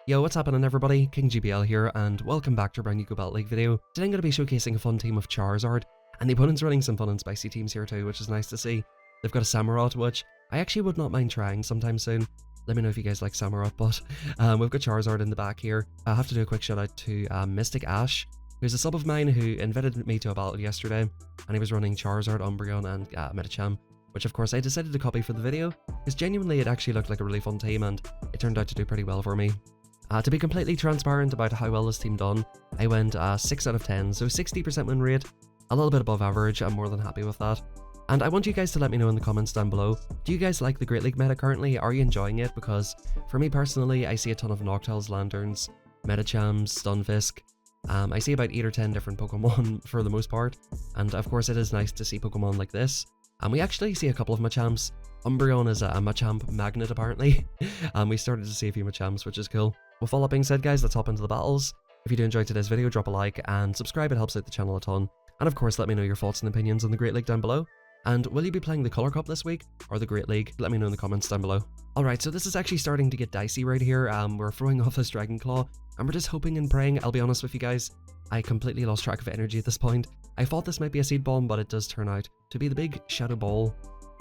Yo, what's happening everybody? KingGBL here, and welcome back to a brand new KingGBL League video. Today I'm going to be showcasing a fun team of Charizard, and the opponent's running some fun and spicy teams here too, which is nice to see. They've got a Samurott, which I actually would not mind trying sometime soon. Let me know if you guys like Samurott, but we've got Charizard in the back here. I have to do a quick shout out to Mystic Ash, who's a sub of mine who invited me to a battle yesterday, and he was running Charizard, Umbreon, and Medicham, which of course I decided to copy for the video, because genuinely it actually looked like a really fun team, and it turned out to do pretty well for me. To be completely transparent about how well this team done, I went 6 out of 10, so 60% win rate, a little bit above average. I'm more than happy with that. And I want you guys to let me know in the comments down below, do you guys like the Great League meta currently? Are you enjoying it? Because for me personally, I see a ton of Noctilles, Lanturns, Medichams, Stunfisk. I see about 8 or 10 different Pokemon for the most part, and of course it is nice to see Pokemon like this. And we actually see a couple of Machamps. Umbreon is a Machamp magnet apparently. We started to see a few Machamps, which is cool. With all that being said guys, let's hop into the battles. If you do enjoy today's video, drop a like and subscribe, it helps out the channel a ton. And of course let me know your thoughts and opinions on the Great League down below. And will you be playing the Color Cup this week, or the Great League? Let me know in the comments down below. Alright, so this is actually starting to get dicey right here. We're throwing off this Dragon Claw, and we're just hoping and praying. I'll be honest with you guys, I completely lost track of energy at this point. I thought this might be a Seed Bomb, but it does turn out to be the big Shadow Ball,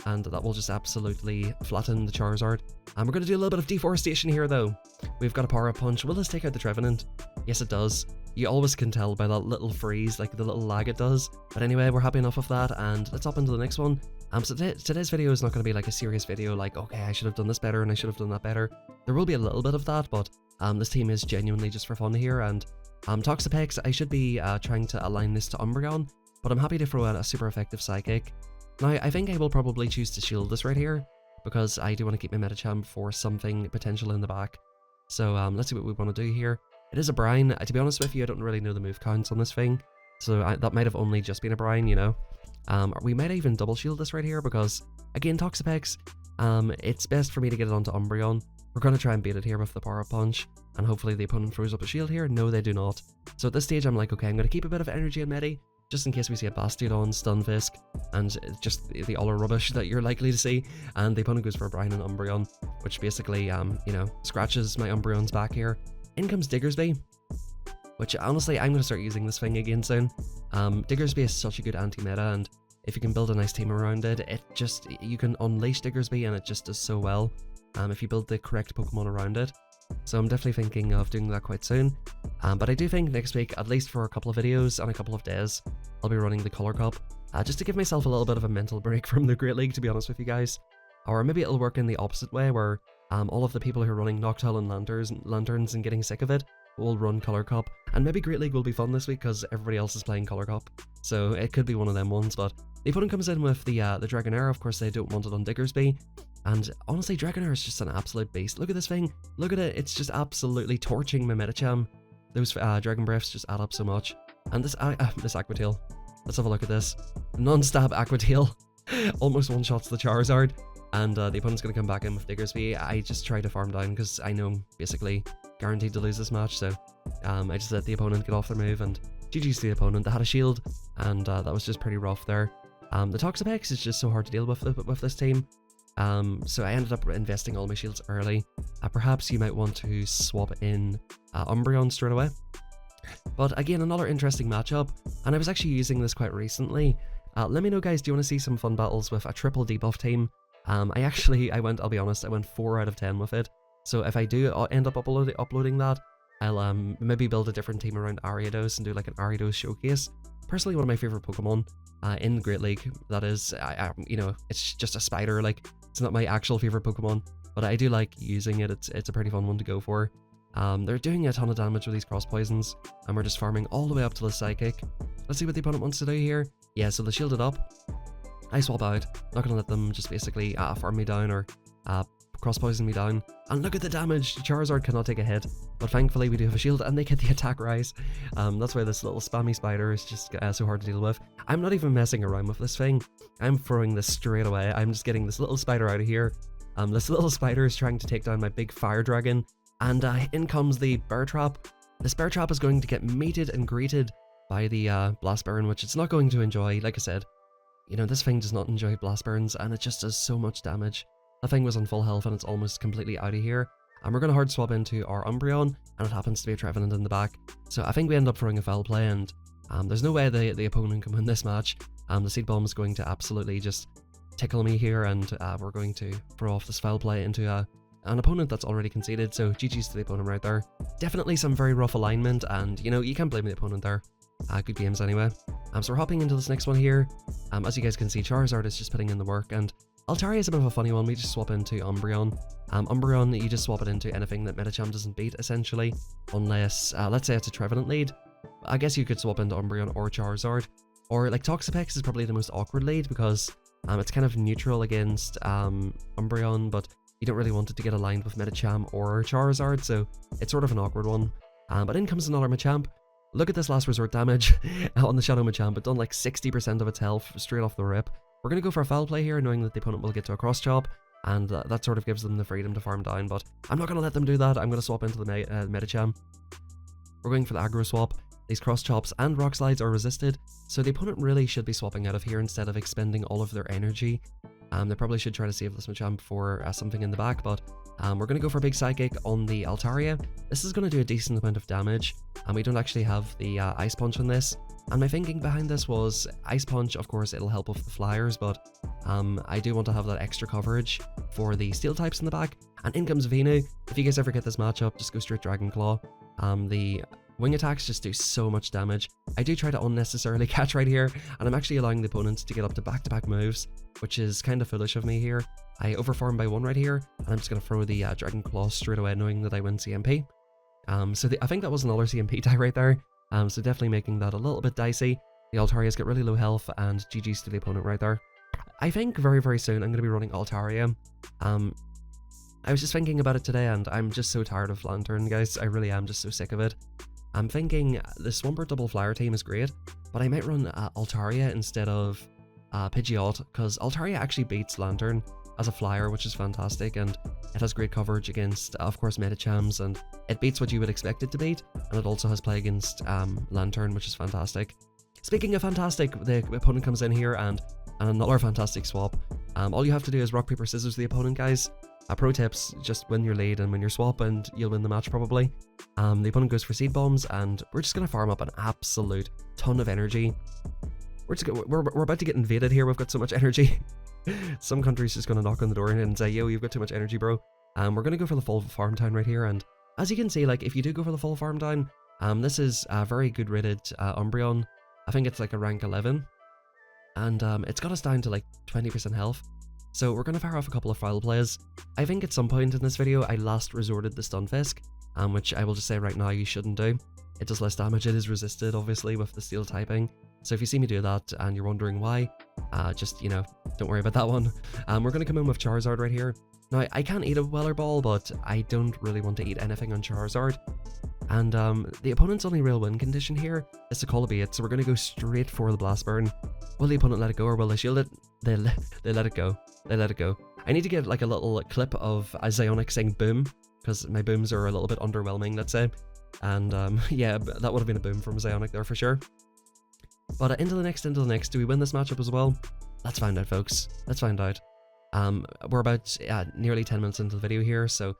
and that will just absolutely flatten the Charizard. And we're going to do a little bit of deforestation here though. We've got a Power Up Punch. Will this take out the Trevenant? Yes it does. You always can tell by that little freeze, like the little lag it does. But anyway, we're happy enough with that, and let's hop into the next one. So today's video is not going to be like a serious video like, okay, I should have done this better and I should have done that better. There will be a little bit of that, but this team is genuinely just for fun here. And Toxapex, I should be trying to align this to Umbreon, but I'm happy to throw out a super effective Psychic. Now, I think I will probably choose to shield this right here, because I do want to keep my Medicham for something potential in the back. So let's see what we want to do here. It is a Brine. To be honest with you, I don't really know the move counts on this thing, so that might have only just been a Brine, you know. We might even double shield this right here, because, again, Toxapex, it's best for me to get it onto Umbreon. We're going to try and beat it here with the Power Up Punch, and hopefully the opponent throws up a shield here. No, they do not. So at this stage, I'm like, okay, I'm going to keep a bit of energy in Medi, just in case we see a Bastiodon, Stunfisk, and just the other rubbish that you're likely to see. And the opponent goes for a Brine and Umbreon, which basically, you know, scratches my Umbreon's back here. In comes Diggersby, which honestly, I'm going to start using this thing again soon. Diggersby is such a good anti-meta, and if you can build a nice team around it, you can unleash Diggersby, and it just does so well if you build the correct Pokemon around it. So I'm definitely thinking of doing that quite soon. But I do think next week, at least for a couple of videos and a couple of days, I'll be running the Color Cup, just to give myself a little bit of a mental break from the Great League, to be honest with you guys. Or maybe it'll work in the opposite way, where all of the people who are running Noctile and Lanturns and getting sick of it will run Color Cup. And maybe Great League will be fun this week because everybody else is playing Color Cup. So it could be one of them ones, but the opponent comes in with the Dragonair. Of course, they don't want it on Diggersby. And honestly, Dragonair is just an absolute beast. Look at this thing. Look at it. It's just absolutely torching my Medicham. Those Dragon Breaths just add up so much. And this Aqua Tail. Let's have a look at this. Non-stab Aqua Tail. Almost one-shots the Charizard. And the opponent's going to come back in with Diggersby. I just try to farm down because I know I'm basically guaranteed to lose this match. So I just let the opponent get off their move, and GG's to the opponent. They had a shield, and that was just pretty rough there. The Toxapex is just so hard to deal with this team. So I ended up investing all my shields early. Perhaps you might want to swap in Umbreon straight away. But again, another interesting matchup, and I was actually using this quite recently. Let me know guys, do you want to see some fun battles with a triple debuff team? I'll be honest, I went 4 out of 10 with it. So if I do end up uploading that, I'll maybe build a different team around Ariados and do like an Ariados showcase. Personally, one of my favorite Pokemon in the Great League. That is, you know, it's just a spider. Like, it's not my actual favorite Pokemon, but I do like using it. It's a pretty fun one to go for. They're doing a ton of damage with these cross poisons, and we're just farming all the way up to the Psychic. Let's see what the opponent wants to do here. Yeah, so they shielded up. I swap out. Not gonna let them just basically farm me down or cross poison me down. And look at the damage. Charizard cannot take a hit, but thankfully we do have a shield, and they get the attack rise. That's why this little spammy spider is just so hard to deal with. I'm not even messing around with this thing. I'm throwing this straight away. I'm just getting this little spider out of here. This little spider is trying to take down my big fire dragon, and in comes the bear trap. This bear trap is going to get meted and greeted by the blast burn, which it's not going to enjoy. Like I said, you know, this thing does not enjoy blast burns, and it just does so much damage. That thing was on full health, and it's almost completely out of here. and we're going to hard swap into our Umbreon, and it happens to be a Trevenant in the back. So I think we end up throwing a foul play, and there's no way the opponent can win this match. The Seed Bomb is going to absolutely just tickle me here, and we're going to throw off this foul play into an opponent that's already conceded, so GG's to the opponent right there. Definitely some very rough alignment, and you know, you can't blame the opponent there. Good games anyway. So we're hopping into this next one here. As you guys can see, Charizard is just putting in the work, and Altaria is a bit of a funny one. We just swap into Umbreon. Umbreon, you just swap it into anything that Medicham doesn't beat, essentially, unless, let's say it's a Trevenant lead. I guess you could swap into Umbreon or Charizard, or like Toxapex is probably the most awkward lead, because it's kind of neutral against Umbreon, but you don't really want it to get aligned with Medicham or Charizard, so it's sort of an awkward one. But in comes another Machamp. Look at this last resort damage on the Shadow Machamp. It done like 60% of its health straight off the rip. We're going to go for a foul play here, knowing that the opponent will get to a cross chop, and that sort of gives them the freedom to farm down, but I'm not going to let them do that. I'm going to swap into the Medicham. We're going for the aggro swap. These cross chops and rock slides are resisted, so the opponent really should be swapping out of here instead of expending all of their energy. They probably should try to save this Machamp for something in the back, but we're going to go for a big Psychic on the Altaria. This is going to do a decent amount of damage, and we don't actually have the Ice Punch on this. And my thinking behind this was, Ice Punch, of course, it'll help with the flyers, but I do want to have that extra coverage for the Steel types in the back. And in comes Venu. If you guys ever get this matchup, just go straight Dragon Claw. The wing attacks just do so much damage. I do try to unnecessarily catch right here, and I'm actually allowing the opponents to get up to back-to-back moves, which is kind of foolish of me here. I overfarm by 1 right here, and I'm just going to throw the Dragon Claw straight away, knowing that I win CMP. I think that was another CMP die right there, so definitely making that a little bit dicey. The Altarias get really low health, and GG's to the opponent right there. I think very, very soon I'm going to be running Altaria. I was just thinking about it today, and I'm just so tired of Lantern, guys. I really am just so sick of it. I'm thinking the Swampert double flyer team is great, but I might run Altaria instead of Pidgeot, because Altaria actually beats Lantern as a flyer, which is fantastic, and it has great coverage against, of course, Medichams, and it beats what you would expect it to beat, and it also has play against Lantern, which is fantastic. Speaking of fantastic, the opponent comes in here, and another fantastic swap. All you have to do is rock, paper, scissors the opponent, guys. Pro tips, just win your lead and win your swap, and you'll win the match probably. The opponent goes for Seed Bombs, and we're just going to farm up an absolute ton of energy. We're about to get invaded here. We've got so much energy. Some country's just going to knock on the door and say, yo, you've got too much energy, bro. We're going to go for the full farm down right here, and as you can see, like, if you do go for the full farm down, this is a very good rated Umbreon. I think it's like a rank 11, and it's got us down to like 20% health. So we're going to fire off a couple of foul plays. I think at some point in this video I last resorted to Stunfisk, which I will just say right now you shouldn't do. It does less damage, it is resisted obviously with the steel typing. So if you see me do that and you're wondering why, just, you know, don't worry about that one. We're going to come in with Charizard right here. Now I can't eat a Weller Ball, but I don't really want to eat anything on Charizard. And the opponent's only real win condition here is to call a bait, so we're going to go straight for the Blast Burn. Will the opponent let it go, or will they shield it? They let it go. They let it go. I need to get like a little clip of a Zionic saying boom, because my booms are a little bit underwhelming, let's say. And yeah, that would have been a boom from Zionic there for sure. But into the next, do we win this matchup as well? Let's find out, folks. Let's find out. We're about nearly 10 minutes into the video here, so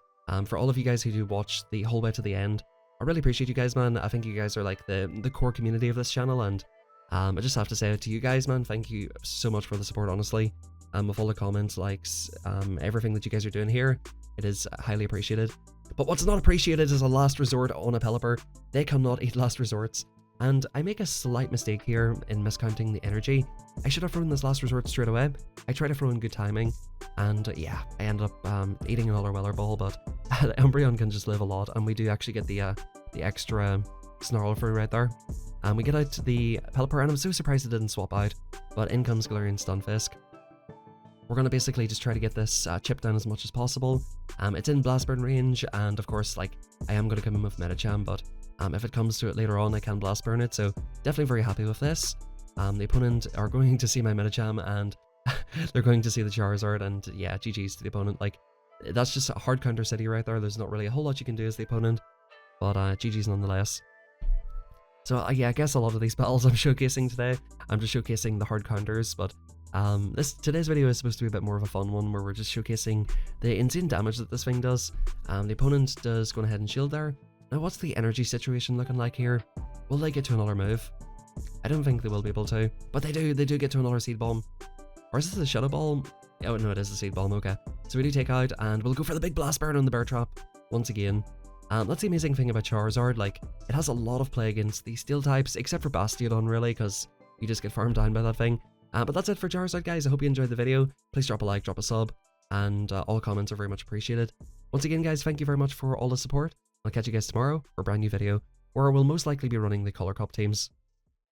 for all of you guys who do watch the whole way to the end, I really appreciate you guys, man. I think you guys are like the core community of this channel, and I just have to say to you guys, man, thank you so much for the support, honestly. With all the comments, likes, everything that you guys are doing here, it is highly appreciated. But what's not appreciated is a last resort on a Pelippper. They cannot eat last resorts. And I make a slight mistake here in miscounting the energy. I should have thrown this last resort straight away. I tried to throw in good timing, and yeah, I ended up eating another Weller Ball, but Umbreon can just live a lot, and we do actually get the extra Snarl through right there. And we get out to the Pelipper, and I'm so surprised it didn't swap out, but in comes Galarian Stunfisk. We're going to basically just try to get this chip down as much as possible. It's in Blast Burn range, and of course, like, I am going to come in with Medicham, but if it comes to it later on, I can Blast Burn it, so definitely very happy with this. The opponent are going to see my Medicham, and they're going to see the Charizard, and yeah, GG's to the opponent. Like, that's just a hard counter city right there. There's not really a whole lot you can do as the opponent, but GG's nonetheless. So yeah, I guess a lot of these battles I'm showcasing today, I'm just showcasing the hard counters, but Today's video is supposed to be a bit more of a fun one, where we're just showcasing the insane damage that this thing does. The opponent does go ahead and shield there. Now, what's the energy situation looking like here? Will they get to another move? I don't think they will be able to, but they do get to another Seed Bomb. Or is this a Shadow Ball? Oh no, it is a Seed Bomb, okay. So we do take out, and we'll go for the big Blast Burn on the Bear Trap once again. That's the amazing thing about Charizard, like, it has a lot of play against the Steel types, except for Bastiodon really, because you just get farmed down by that thing. But that's it for Charizard, guys. I hope you enjoyed the video. Please drop a like, drop a sub, and all comments are very much appreciated. Once again, guys, thank you very much for all the support. I'll catch you guys tomorrow for a brand new video, where we'll most likely be running the Color Cup teams.